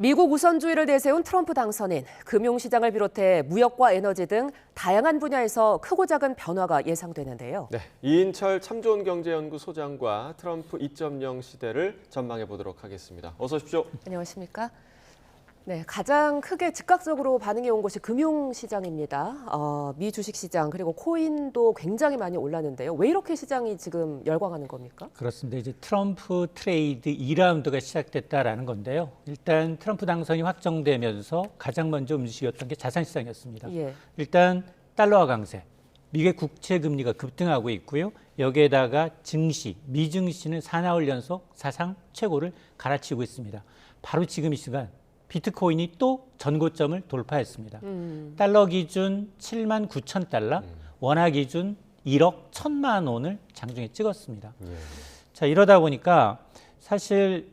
미국 우선주의를 내세운 트럼프 당선인, 금융시장을 비롯해 무역과 에너지 등 다양한 분야에서 크고 작은 변화가 예상되는데요. 네, 이인철 참 좋은 경제연구 소장과 트럼프 2.0 시대를 전망해 보도록 하겠습니다. 어서 오십시오. 안녕하십니까? 네, 가장 크게 즉각적으로 반응이 온 곳이 금융시장입니다. 미 주식시장 그리고 코인도 굉장히 많이 올랐는데요. 왜 이렇게 시장이 지금 열광하는 겁니까? 그렇습니다. 이제 트럼프 트레이드 2라운드가 시작됐다라는 건데요. 일단 트럼프 당선이 확정되면서 가장 먼저 움직였던 게 자산시장이었습니다. 예. 일단 달러화 강세, 미국의 국채 금리가 급등하고 있고요. 여기에다가 증시, 미증시는 4나흘 연속 사상 최고를 갈아치우고 있습니다. 바로 지금 이 시간 비트코인이 또 전고점을 돌파했습니다. 달러 기준 7만 9천 달러, 원화 기준 1억 1천만 원을 장중에 찍었습니다. 예. 자, 이러다 보니까 사실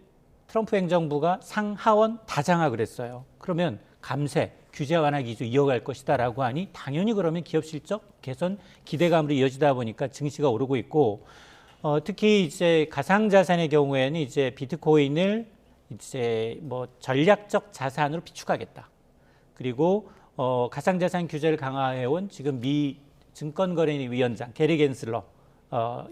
트럼프 행정부가 상하원 다장악을 했어요. 그러면 감세, 규제 완화 기조 이어갈 것이다라고 하니 당연히 그러면 기업 실적 개선 기대감으로 이어지다 보니까 증시가 오르고 있고, 특히 이제 가상자산의 경우에는 이제 비트코인을 이제 뭐 전략적 자산으로 비축하겠다. 그리고 가상자산 규제를 강화해온 지금 미 증권거래위원장 게리 겐슬러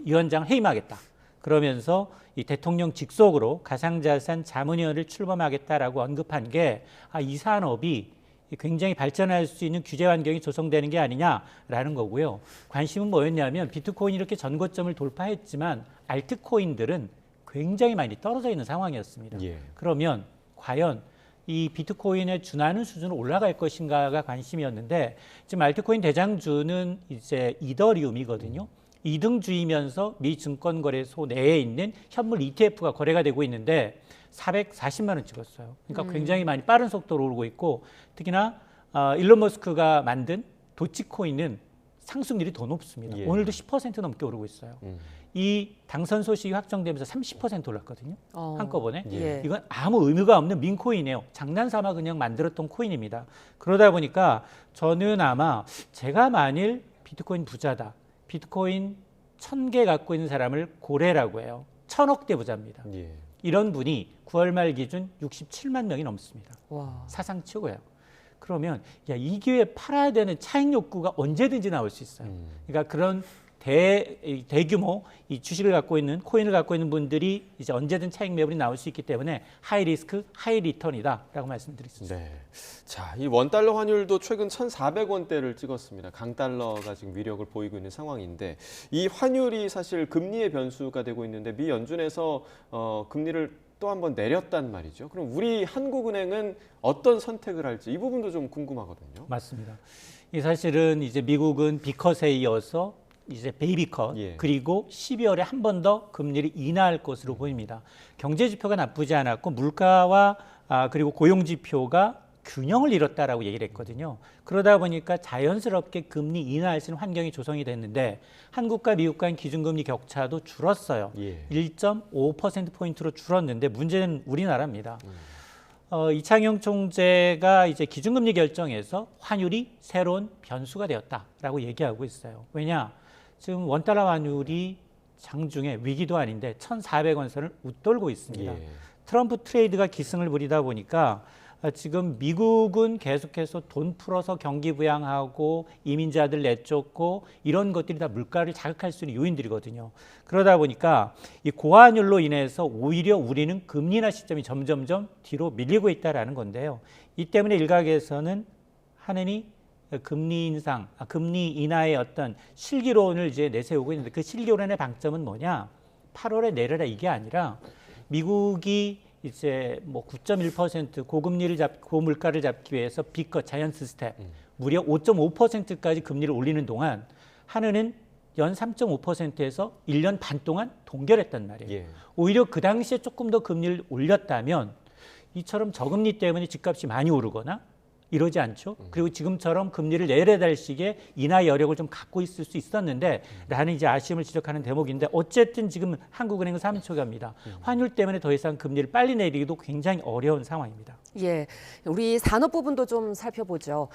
위원장을 해임하겠다. 그러면서 이 대통령 직속으로 가상자산 자문위원회를 출범하겠다라고 언급한 게 이 산업이 굉장히 발전할 수 있는 규제 환경이 조성되는 게 아니냐라는 거고요. 관심은 뭐였냐면 비트코인이 이렇게 전고점을 돌파했지만 알트코인들은 굉장히 많이 떨어져 있는 상황이었습니다. 예. 그러면 과연 이 비트코인의 준하는 수준으로 올라갈 것인가가 관심이었는데 지금 알트코인 대장주는 이제 이더리움이거든요. 2등주이면서 미 증권거래소 내에 있는 현물 ETF가 거래가 되고 있는데 440만 원 찍었어요. 그러니까 굉장히 많이 빠른 속도로 오르고 있고, 특히나 일론 머스크가 만든 도치코인은 상승률이 더 높습니다. 예. 오늘도 10% 넘게 오르고 있어요. 이 당선 소식이 확정되면서 30% 올랐거든요. 한꺼번에. 예. 이건 아무 의미가 없는 민코인이에요. 장난삼아 그냥 만들었던 코인입니다. 그러다 보니까 저는 아마 제가 만일 비트코인 부자다. 비트코인 1000개 갖고 있는 사람을 고래라고 해요. 1000억대 부자입니다. 예. 이런 분이 9월 말 기준 67만 명이 넘습니다. 와. 사상 최고예요. 그러면 이 기회에 팔아야 되는 차익 욕구가 언제든지 나올 수 있어요. 그러니까 그런 대규모 이 주식을 갖고 있는 코인을 갖고 있는 분들이 이제 언제든 차익 매물이 나올 수 있기 때문에 하이 리스크, 하이 리턴이다라고 말씀드릴 수 있습니다. 네. 자, 이 원달러 환율도 최근 1,400원대를 찍었습니다. 강달러가 지금 위력을 보이고 있는 상황인데 이 환율이 사실 금리의 변수가 되고 있는데 미 연준에서 금리를 또 한 번 내렸단 말이죠. 그럼 우리 한국은행은 어떤 선택을 할지 이 부분도 좀 궁금하거든요. 맞습니다. 이 사실은 이제 미국은 B컷에 이어서 이제 베이비컷, 예. 그리고 12월에 한 번 더 금리를 인하할 것으로 보입니다. 경제 지표가 나쁘지 않았고 물가와 그리고 고용 지표가 균형을 잃었다라고 얘기를 했거든요. 그러다 보니까 자연스럽게 금리 인하할 수 있는 환경이 조성이 됐는데 한국과 미국 간 기준금리 격차도 줄었어요. 예. 1.5%포인트로 줄었는데 문제는 우리나라입니다. 이창용 총재가 이제 기준금리 결정에서 환율이 새로운 변수가 되었다라고 얘기하고 있어요. 왜냐? 지금 원달러 환율이 장중에 위기도 아닌데 1,400원 선을 웃돌고 있습니다. 예. 트럼프 트레이드가 기승을 부리다 보니까 지금 미국은 계속해서 돈 풀어서 경기 부양하고 이민자들 내쫓고 이런 것들이 다 물가를 자극할 수 있는 요인들이거든요. 그러다 보니까 이 고환율로 인해서 오히려 우리는 금리 인하 시점이 점점점 뒤로 밀리고 있다라는 건데요. 이 때문에 일각에서는 하느니 금리 인상, 금리 인하의 어떤 실기론을 이제 내세우고 있는데 그 실기론의 방점은 뭐냐? 8월에 내려라 이게 아니라 미국이 이제 뭐 9.1% 고금리를 고물가를 잡기 위해서 B컷 자이언트 스텝 무려 5.5%까지 금리를 올리는 동안 한은은 연 3.5%에서 1년 반 동안 동결했단 말이에요. 예. 오히려 그 당시에 조금 더 금리를 올렸다면 이처럼 저금리 때문에 집값이 많이 오르거나 이러지 않죠. 그리고 지금처럼 금리를 내려달 식의 인하 여력을 좀 갖고 있을 수 있었는데 라는 이제 아쉬움을 지적하는 대목인데 어쨌든 지금 한국은행은 3초갑니다. 환율 때문에 더 이상 금리를 빨리 내리기도 굉장히 어려운 상황입니다. 예, 우리 산업 부분도 좀 살펴보죠.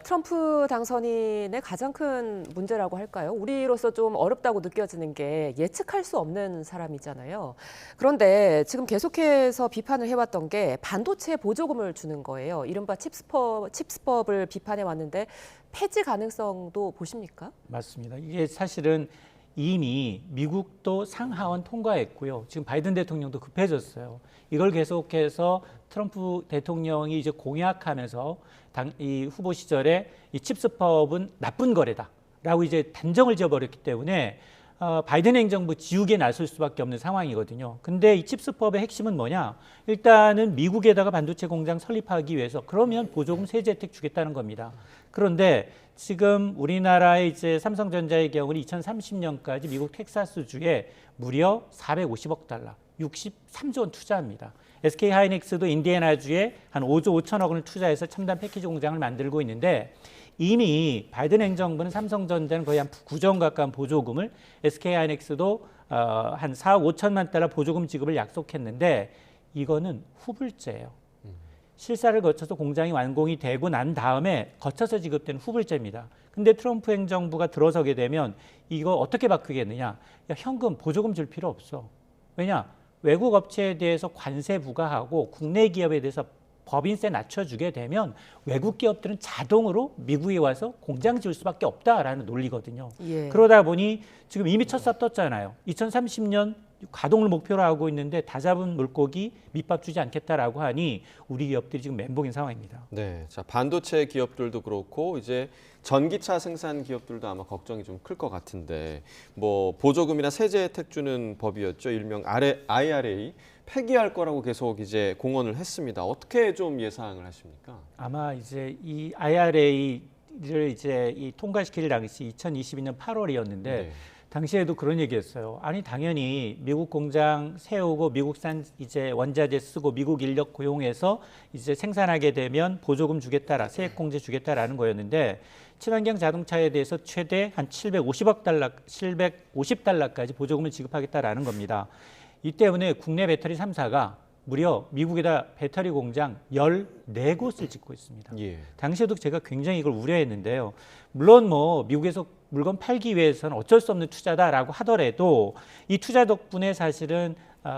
트럼프 당선인의 가장 큰 문제라고 할까요? 우리로서 좀 어렵다고 느껴지는 게 예측할 수 없는 사람이잖아요. 그런데 지금 계속해서 비판을 해왔던 게 반도체 보조금을 주는 거예요. 이른바 칩스법을 비판해 왔는데 폐지 가능성도 보십니까? 맞습니다. 이게 사실은 이미 미국도 상하원 통과했고요. 지금 바이든 대통령도 급해졌어요. 이걸 계속해서 트럼프 대통령이 이제 공약하면서 이 후보 시절에 이 칩스법은 나쁜 거래다라고 이제 단정을 지어버렸기 때문에 바이든 행정부 지우개에 나설 수밖에 없는 상황이거든요. 근데 이 칩스법의 핵심은 뭐냐? 일단은 미국에다가 반도체 공장 설립하기 위해서 그러면 보조금 세제 혜택 주겠다는 겁니다. 그런데 지금 우리나라의 이제 삼성전자의 경우는 2030년까지 미국 텍사스주에 무려 450억 달러, 63조 원 투자합니다. SK 하이닉스도 인디애나주에 한 5조 5천억 원을 투자해서 첨단 패키지 공장을 만들고 있는데 이미 바이든 행정부는 삼성전자는 거의 한 9조 원 가까운 보조금을 SK 하이닉스도 한 4억 5천만 달러 보조금 지급을 약속했는데 이거는 후불제예요. 실사를 거쳐서 공장이 완공이 되고 난 다음에 거쳐서 지급되는 후불제입니다. 근데 트럼프 행정부가 들어서게 되면 이거 어떻게 바꾸겠느냐? 야, 현금 보조금 줄 필요 없어. 왜냐? 외국 업체에 대해서 관세 부과하고 국내 기업에 대해서 법인세 낮춰주게 되면 외국 기업들은 자동으로 미국에 와서 공장 지을 수밖에 없다라는 논리거든요. 예. 그러다 보니 지금 이미 첫 삽 떴잖아요. 2030년 가동을 목표로 하고 있는데 다 잡은 물고기 밑밥 주지 않겠다라고 하니 우리 기업들이 지금 멘붕인 상황입니다. 네, 자 반도체 기업들도 그렇고 이제 전기차 생산 기업들도 아마 걱정이 좀 클 것 같은데 뭐 보조금이나 세제 혜택 주는 법이었죠. 일명 IRA 폐기할 거라고 계속 이제 공언을 했습니다. 어떻게 좀 예상을 하십니까? 아마 이제 이 IRA를 이제 이 통과시킬 당시 2022년 8월이었는데 네. 당시에도 그런 얘기했어요. 아니 당연히 미국 공장 세우고 미국산 이제 원자재 쓰고 미국 인력 고용해서 이제 생산하게 되면 보조금 주겠다라 세액 공제 주겠다라는 거였는데 친환경 자동차에 대해서 최대 한 750달러까지 보조금을 지급하겠다라는 겁니다. 이 때문에 국내 배터리 3사가 무려 미국에다 배터리 공장 14곳을 짓고 있습니다. 예. 당시에도 제가 굉장히 이걸 우려했는데요. 물론 뭐 미국에서 물건 팔기 위해서는 어쩔 수 없는 투자다라고 하더라도 이 투자 덕분에 사실은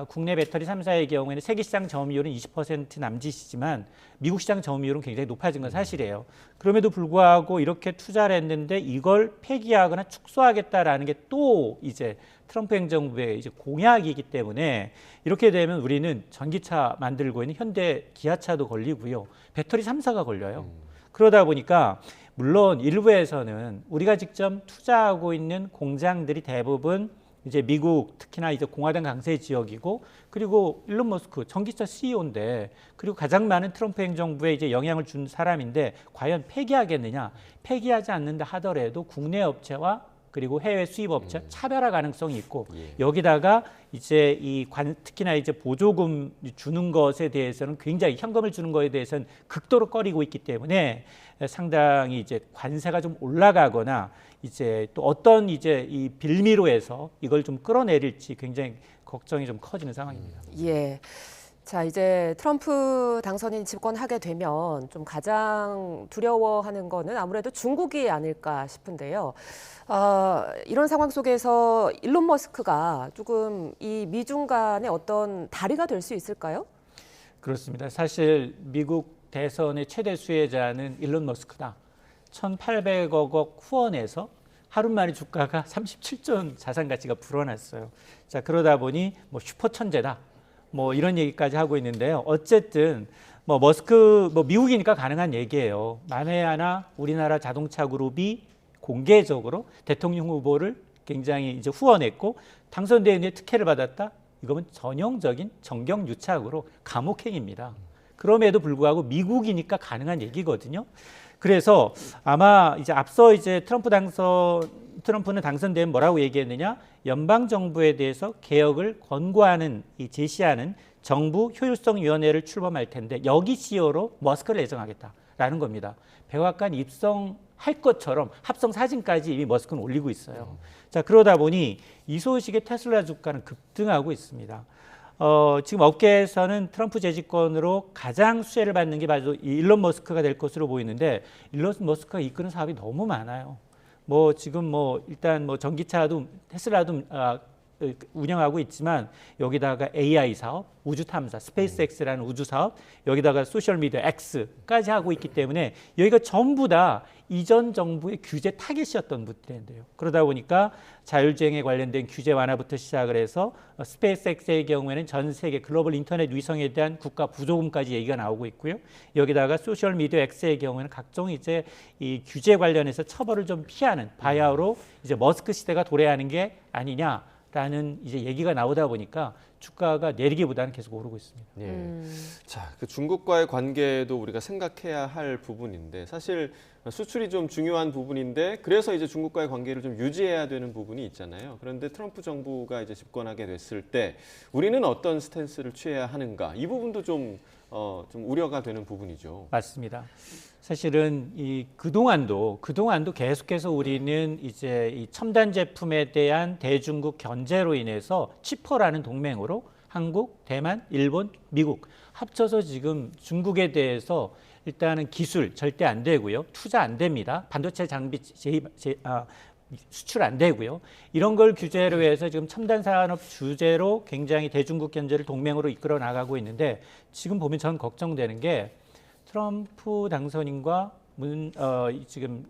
국내 배터리 3사의 경우에는 세계 시장 점유율은 20% 남짓이지만 미국 시장 점유율은 굉장히 높아진 건 사실이에요. 그럼에도 불구하고 이렇게 투자를 했는데 이걸 폐기하거나 축소하겠다라는 게 또 이제 트럼프 행정부의 이제 공약이기 때문에 이렇게 되면 우리는 전기차 만들고 있는 현대 기아차도 걸리고요. 배터리 3사가 걸려요. 그러다 보니까 물론 일부에서는 우리가 직접 투자하고 있는 공장들이 대부분 이제 미국 특히나 이제 공화당 강세 지역이고 그리고 일론 머스크 전기차 CEO인데 그리고 가장 많은 트럼프 행정부에 이제 영향을 준 사람인데 과연 폐기하겠느냐? 폐기하지 않는다 하더라도 국내 업체와 그리고 해외 수입 업체 차별화 가능성이 있고 여기다가 이제 특히나 이제 보조금 주는 것에 대해서는 굉장히 현금을 주는 것에 대해서는 극도로 꺼리고 있기 때문에 상당히 이제 관세가 좀 올라가거나 이제 또 어떤 이제 이 빌미로 해서 이걸 좀 끌어내릴지 굉장히 걱정이 좀 커지는 상황입니다. 예. 자, 이제 트럼프 당선인이 집권하게 되면 좀 가장 두려워하는 거는 아무래도 중국이 아닐까 싶은데요. 이런 상황 속에서 일론 머스크가 조금 이 미중 간의 어떤 다리가 될 수 있을까요? 그렇습니다. 사실 미국 대선의 최대 수혜자는 일론 머스크다. 1,800억 후원해서 하루 만에 주가가 37조 원 자산 가치가 불어났어요. 자, 그러다 보니 뭐 슈퍼 천재다. 뭐 이런 얘기까지 하고 있는데요. 어쨌든 뭐 머스크 뭐 미국이니까 가능한 얘기예요. 만에 하나 우리나라 자동차 그룹이 공개적으로 대통령 후보를 굉장히 이제 후원했고 당선되는 특혜를 받았다. 이거는 전형적인 정경유착으로 감옥행입니다. 그럼에도 불구하고 미국이니까 가능한 얘기거든요. 그래서 아마 이제 앞서 이제 트럼프는 당선되면 뭐라고 얘기했느냐? 연방 정부에 대해서 개혁을 권고하는 제시하는 정부 효율성위원회를 출범할 텐데 여기 CEO로 머스크를 내정하겠다라는 겁니다. 백악관 입성할 것처럼 합성 사진까지 이미 머스크는 올리고 있어요. 자, 그러다 보니 이 소식에 테슬라 주가는 급등하고 있습니다. 지금 업계에서는 트럼프 재집권으로 가장 수혜를 받는 게 바로 이 일론 머스크가 될 것으로 보이는데 일론 머스크가 이끄는 사업이 너무 많아요. 뭐 지금 뭐 일단 뭐 전기차도 테슬라도 운영하고 있지만 여기다가 AI 사업, 우주 탐사, 스페이스X라는 우주 사업, 여기다가 소셜 미디어 X까지 하고 있기 때문에 여기가 전부 다 이전 정부의 규제 타겟이었던 분들인데요. 그러다 보니까 자율주행에 관련된 규제 완화부터 시작을 해서 스페이스X의 경우에는 전 세계 글로벌 인터넷 위성에 대한 국가 부조금까지 얘기가 나오고 있고요. 여기다가 소셜 미디어 X의 경우에는 각종 이제 이 규제 관련해서 처벌을 좀 피하는 바야흐로 이제 머스크 시대가 도래하는 게 아니냐라는 이제 얘기가 나오다 보니까 주가가 내리기보다는 계속 오르고 있습니다. 예. 자, 그 중국과의 관계도 우리가 생각해야 할 부분인데 사실 수출이 좀 중요한 부분인데 그래서 이제 중국과의 관계를 좀 유지해야 되는 부분이 있잖아요. 그런데 트럼프 정부가 이제 집권하게 됐을 때 우리는 어떤 스탠스를 취해야 하는가 이 부분도 좀 우려가 되는 부분이죠. 맞습니다. 사실은 그동안도 계속해서 우리는 이제 이 첨단 제품에 대한 대중국 견제로 인해서 치퍼라는 동맹으로 한국, 대만, 일본, 미국 합쳐서 지금 중국에 대해서 일단은 기술 절대 안 되고요. 투자 안 됩니다. 반도체 장비 수출 안 되고요. 이런 걸 규제로 해서 지금 첨단 산업 주제로 굉장히 대중국 견제를 동맹으로 이끌어 나가고 있는데 지금 보면 저는 걱정되는 게 트럼프 당선인과 지금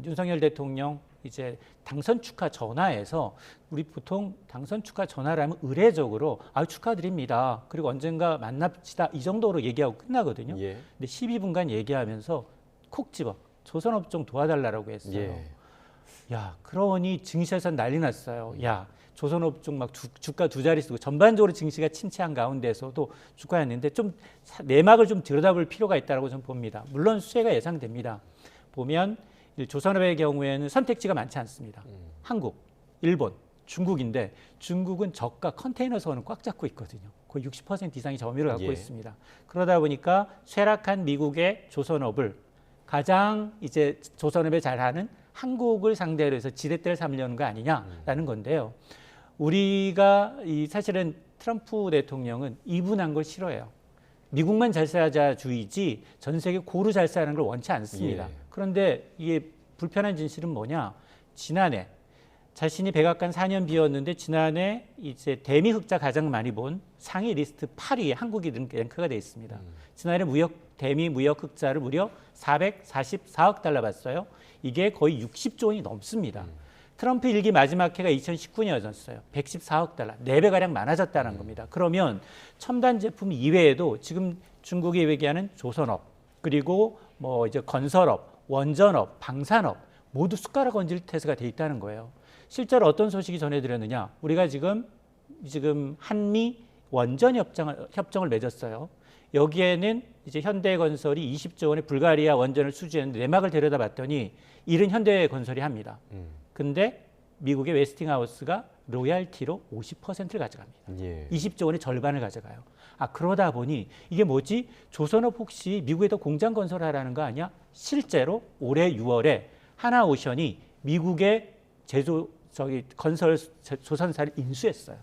윤석열 대통령 이제 당선 축하 전화에서 우리 보통 당선 축하 전화를 하면 의례적으로 축하드립니다. 그리고 언젠가 만납시다 이 정도로 얘기하고 끝나거든요. 예. 근데 12분간 얘기하면서 콕 집어 조선업종 도와달라고 했어요. 예. 야, 그러니 증시에서 난리 났어요. 야, 조선업종 막 주가 두 자리 쓰고 전반적으로 증시가 침체한 가운데서도 주가였는데 좀 내막을 좀 들여다볼 필요가 있다고 저는 봅니다. 물론 수혜가 예상됩니다. 보면 조선업의 경우에는 선택지가 많지 않습니다. 한국, 일본, 중국인데 중국은 저가 컨테이너선은 꽉 잡고 있거든요. 거의 60% 이상의 점유율을 갖고 예. 있습니다. 그러다 보니까 쇠락한 미국의 조선업을 가장 이제 조선업에 잘하는 한국을 상대로 해서 지렛대를 삼려는 거 아니냐라는 건데요. 우리가 사실은 트럼프 대통령은 이분한 걸 싫어해요. 미국만 잘 살자주의지 전 세계 고루 잘 사는 걸 원치 않습니다. 예. 그런데 이게 불편한 진실은 뭐냐? 지난해 자신이 백악관 4년 비웠는데 지난해 이제 대미 흑자 가장 많이 본 상위 리스트 8위에 한국이 랭크가 돼 있습니다. 지난해 대미 무역 흑자를 무려 444억 달러 봤어요. 이게 거의 60조 원이 넘습니다. 트럼프 일기 마지막 해가 2019년이었어요. 114억 달러, 4배가량 많아졌다는 겁니다. 그러면 첨단 제품 이외에도 지금 중국이 얘기하는 조선업, 그리고 뭐 이제 건설업, 원전업, 방산업 모두 숟가락 얹을 태세가 돼 있다는 거예요. 실제로 어떤 소식이 전해드렸느냐? 우리가 지금 한미 원전 협정을 맺었어요. 여기에는 이제 현대건설이 20조 원의 불가리아 원전을 수주했는데 내막을 들여다봤더니 이른 현대건설이 합니다. 근데 미국의 웨스팅하우스가 로얄티로 50%를 가져갑니다. 예. 20조 원의 절반을 가져가요. 그러다 보니 이게 뭐지? 조선업 혹시 미국에다 공장 건설하라는 거 아니야? 실제로 올해 6월에 하나오션이 미국의 건설 조선사를 인수했어요.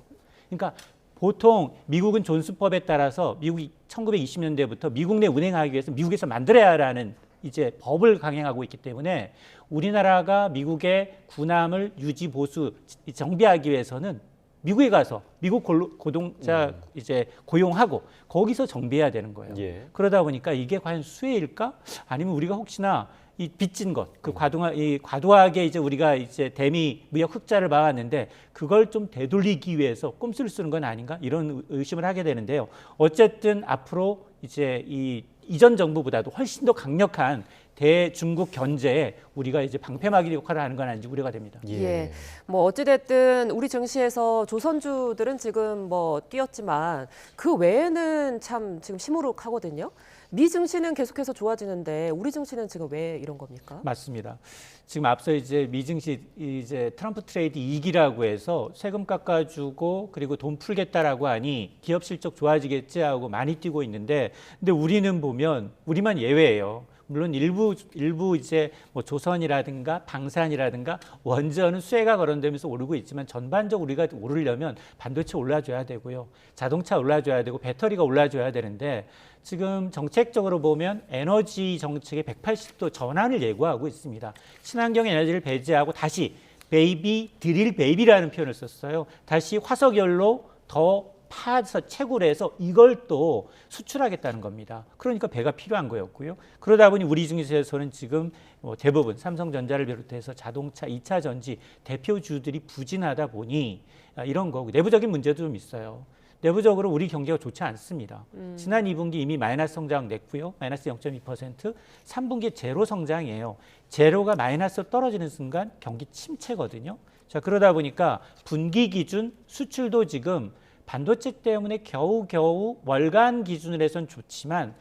그러니까 보통 미국은 존스법에 따라서 미국이 1920년대부터 미국 내 운행하기 위해서 미국에서 만들어야 하라는 이제 법을 강행하고 있기 때문에 우리나라가 미국의 군함을 유지 보수 정비하기 위해서는 미국에 가서 미국 고동자 이제 고용하고 거기서 정비해야 되는 거예요. 예. 그러다 보니까 이게 과연 수혜일까? 아니면 우리가 혹시나 이 빚진 것, 과도하게 이제 우리가 이제 대미 무역 흑자를 봐왔는데 그걸 좀 되돌리기 위해서 꼼수를 쓰는 건 아닌가? 이런 의심을 하게 되는데요. 어쨌든 앞으로 이제 이전 정부보다도 훨씬 더 강력한 대중국 견제에 우리가 이제 방패막이 역할을 하는 건 아닌지 우려가 됩니다. 예. 뭐 어찌됐든 우리 증시에서 조선주들은 지금 뭐 뛰었지만 그 외에는 참 지금 시무룩하거든요. 미 증시는 계속해서 좋아지는데 우리 증시는 지금 왜 이런 겁니까? 맞습니다. 지금 앞서 이제 미 증시 이제 트럼프 트레이드 2기라고 해서 세금 깎아주고 그리고 돈 풀겠다라고 하니 기업 실적 좋아지겠지 하고 많이 뛰고 있는데 근데 우리는 보면 우리만 예외예요. 물론 일부 이제 뭐 조선이라든가 방산이라든가 원전은 수혜가 거론되면서 오르고 있지만 전반적으로 우리가 오르려면 반도체 올라줘야 되고요, 자동차 올라줘야 되고 배터리가 올라줘야 되는데 지금 정책적으로 보면 에너지 정책의 180도 전환을 예고하고 있습니다. 친환경 에너지를 배제하고 다시 드릴 베이비라는 표현을 썼어요. 다시 화석연료 더 파서 채굴해서 이걸 또 수출하겠다는 겁니다. 그러니까 배가 필요한 거였고요. 그러다 보니 우리 중에서는 지금 대부분 삼성전자를 비롯해서 자동차 2차 전지 대표주들이 부진하다 보니 이런 거고, 내부적인 문제도 좀 있어요. 내부적으로 우리 경기가 좋지 않습니다. 지난 2분기 이미 마이너스 성장 냈고요. 마이너스 0.2%, 3분기 제로 성장이에요. 제로가 마이너스로 떨어지는 순간 경기 침체거든요. 자, 그러다 보니까 분기 기준 수출도 지금 반도체 때문에 겨우겨우 월간 기준으로 해서는 좋지만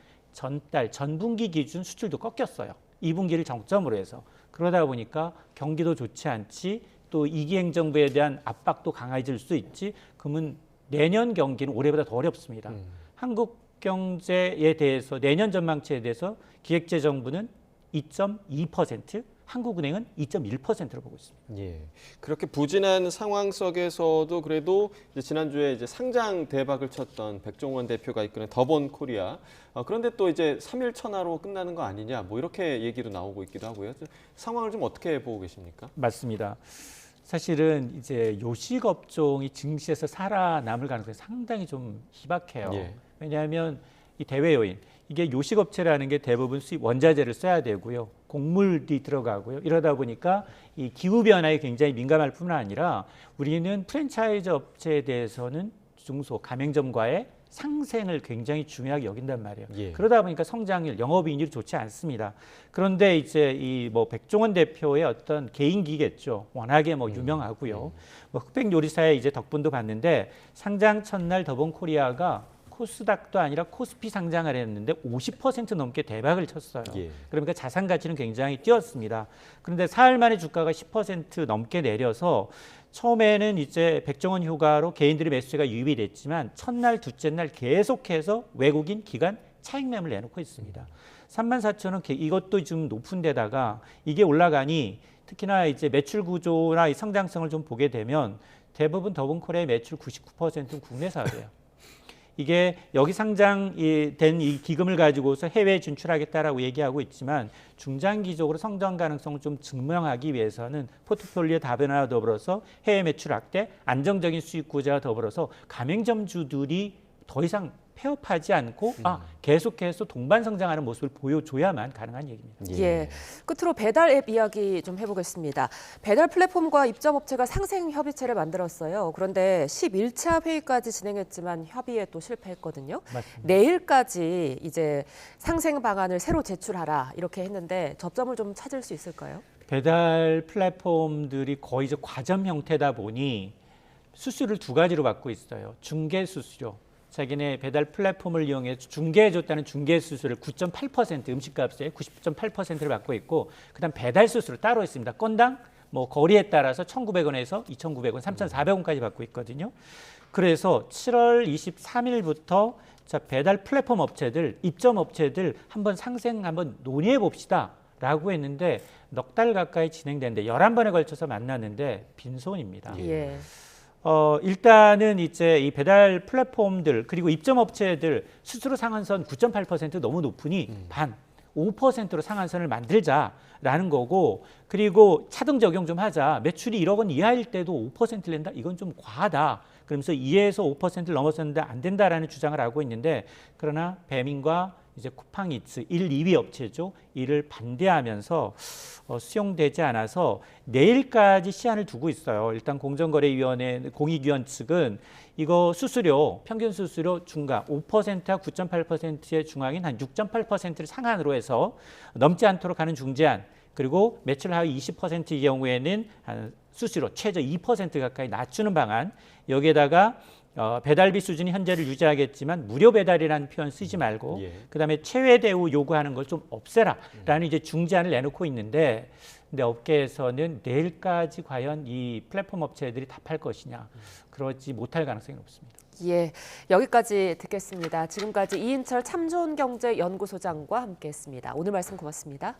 전분기 기준 수출도 꺾였어요. 2분기를 정점으로 해서. 그러다 보니까 경기도 좋지 않지, 또 이기 행정부에 대한 압박도 강해질 수 있지. 그러면 내년 경기는 올해보다 더 어렵습니다. 한국 경제에 대해서, 내년 전망치에 대해서 기획재정부는 2.2%, 한국은행은 2.1%로 보고 있습니다. 예. 그렇게 부진한 상황 속에서도 그래도 이제 지난주에 이제 상장 대박을 쳤던 백종원 대표가 이끄는 더본 코리아. 그런데 또 이제 3일 천하로 끝나는 거 아니냐, 뭐 이렇게 얘기도 나오고 있기도 하고요. 상황을 좀 어떻게 보고 계십니까? 맞습니다. 사실은 이제 요식 업종이 증시에서 살아남을 가능성이 상당히 좀 희박해요. 예. 왜냐하면 이 대외 요인, 이게 요식업체라는 게 대부분 수입 원자재를 써야 되고요, 곡물이 들어가고요. 이러다 보니까 이 기후 변화에 굉장히 민감할 뿐만 아니라 우리는 프랜차이즈 업체에 대해서는 중소 가맹점과의 상생을 굉장히 중요하게 여긴단 말이에요. 예. 그러다 보니까 성장률, 영업이익률이 좋지 않습니다. 그런데 이제 이 뭐 백종원 대표의 어떤 개인기겠죠. 워낙에 뭐 유명하고요. 뭐 흑백 요리사의 이제 덕분도 봤는데, 상장 첫날 더본 코리아가 코스닥도 아니라 코스피 상장을 했는데 50% 넘게 대박을 쳤어요. 예. 그러니까 자산 가치는 굉장히 뛰었습니다. 그런데 사흘 만에 주가가 10% 넘게 내려서 처음에는 이제 백종원 휴가로 개인들의 매수세가 유입이 됐지만 첫날, 둘째 날 계속해서 외국인 기관 차익 매물 내놓고 있습니다. 34,000원, 이것도 좀 높은 데다가 이게 올라가니 특히나 이제 매출 구조나 이 성장성을 좀 보게 되면 대부분 더본코리아의 매출 99%는 국내 사업이에요. 이게 여기 상장된 이 기금을 가지고서 해외에 진출하겠다라고 얘기하고 있지만 중장기적으로 성장 가능성을 좀 증명하기 위해서는 포트폴리오 다변화와 더불어서 해외 매출 확대, 안정적인 수익 구조와 더불어서 가맹점주들이 더 이상 폐업하지 않고 계속해서 동반 성장하는 모습을 보여줘야만 가능한 얘기입니다. 예. 끝으로 배달 앱 이야기 좀 해보겠습니다. 배달 플랫폼과 입점업체가 상생 협의체를 만들었어요. 그런데 11차 회의까지 진행했지만 협의에 또 실패했거든요. 맞습니다. 내일까지 이제 상생 방안을 새로 제출하라 이렇게 했는데 접점을 좀 찾을 수 있을까요? 배달 플랫폼들이 거의 이제 과점 형태다 보니 수수료를 두 가지로 받고 있어요. 중개 수수료. 자기네 배달 플랫폼을 이용해서 중개해줬다는 중개 수수료를 9.8% 음식값에 90.8%를 받고 있고, 그다음 배달 수수료 따로 있습니다. 건당 뭐 거리에 따라서 1,900원에서 2,900원, 3,400원까지 받고 있거든요. 그래서 7월 23일부터 자, 배달 플랫폼 업체들, 입점 업체들 한번 상생 한번 논의해 봅시다라고 했는데 넉 달 가까이 진행됐는데 11번에 걸쳐서 만났는데 빈손입니다. 예. 일단은 이제 이 배달 플랫폼들 그리고 입점 업체들 수수료 상한선 9.8% 너무 높으니 5%로 상한선을 만들자라는 거고, 그리고 차등 적용 좀 하자. 매출이 1억 원 이하일 때도 5%를 낸다? 이건 좀 과하다. 그러면서 2에서 5%를 넘어섰는데 안 된다라는 주장을 하고 있는데, 그러나 배민과 이제 쿠팡이츠 1, 2위 업체죠. 이를 반대하면서 수용되지 않아서 내일까지 시한을 두고 있어요. 일단 공정거래위원회 공익위원 측은 이거 수수료, 평균 수수료 중간 5%와 9.8%의 중앙인 한 6.8%를 상한으로 해서 넘지 않도록 하는 중재안, 그리고 매출 하위 20%의 경우에는 한 수수료 최저 2% 가까이 낮추는 방안, 여기에다가 배달비 수준이 현재를 유지하겠지만 무료 배달이라는 표현 쓰지 말고 예. 그다음에 최외 대우 요구하는 걸 좀 없애라라는 이제 중재안을 내놓고 있는데 근데 업계에서는 내일까지 과연 이 플랫폼 업체들이 답할 것이냐 그러지 못할 가능성이 높습니다. 예, 여기까지 듣겠습니다. 지금까지 이인철 참좋은경제연구소장과 함께했습니다. 오늘 말씀 고맙습니다.